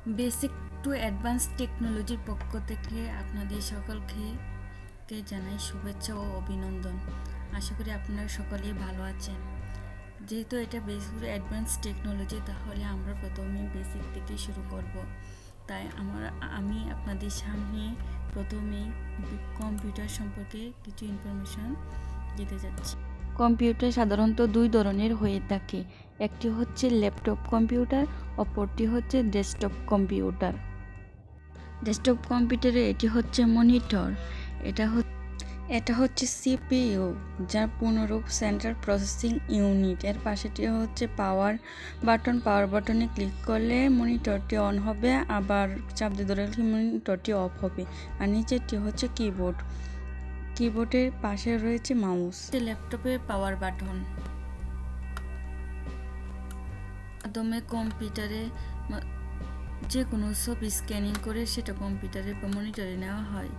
Basic to advance টেকনোলজির পক্ষ থেকে আপনাদের সকলকে জানাই শুভেচ্ছা ও অভিনন্দন। আশা করি আপনারা সকলেই ভালো আছেন। যেহেতু এটা বেসিক টু অ্যাডভান্স টেকনোলজি, তাহলে আমরা প্রথমে বেসিক থেকে শুরু করব। তাই আমি আপনাদের সামনে প্রথমেই কম্পিউটার সম্পর্কে কিছু ইনফরমেশন দিতে যাচ্ছি। কম্পিউটার সাধারণত দুই ধরনের হয়ে থাকে, একটি হচ্ছে ল্যাপটপ কম্পিউটার, অপরটি হচ্ছে ডেস্কটপ কম্পিউটার। ডেস্কটপ কম্পিউটারে এটি হচ্ছে মনিটর, এটা হচ্ছে সিপিইউ, যার পূর্ণরূপ সেন্ট্রাল প্রসেসিং ইউনিট। এর পাশেটি হচ্ছে পাওয়ার বাটনে ক্লিক করলে মনিটরটি অন হবে, আবার চাপ দিয়ে ধরে রাখলে মনিটরটি অফ হবে। আর নিচেরটি হচ্ছে কিবোর্ডের পাশে রয়েছে মাউস। ল্যাপটপের পাওয়ার বাটন মাধ্যমে কম্পিউটারে যে কোনো ছবি স্ক্যানিং করে সেটা কম্পিউটারে বা মনিটরে নেওয়া হয়,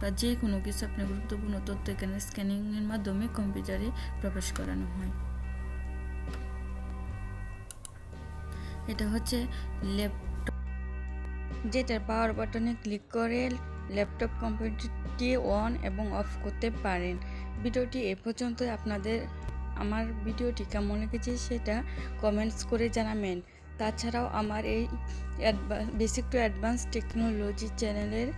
বা যে কোনো কিছু আপনার গুরুত্বপূর্ণ তথ্য এখানে স্ক্যানিংয়ের মাধ্যমে কম্পিউটারে প্রবেশ করানো হয়। এটা হচ্ছে ল্যাপটপ, যেটার পাওয়ার বাটনে ক্লিক করে ল্যাপটপ কম্পিউটারটি অন এবং অফ করতে পারেন। ভিডিওটি এ পর্যন্ত। আপনাদের আমার ভিডিওটি কেমন লেগেছে সেটা কমেন্টস করে জানাবেন। তাছাড়াও আমার এই বেসিক টু অ্যাডভান্স টেকনোলজি চ্যানেলের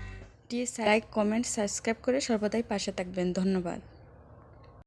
লাইক, কমেন্ট, সাবস্ক্রাইব করে সর্বদাই পাশে থাকবেন। ধন্যবাদ।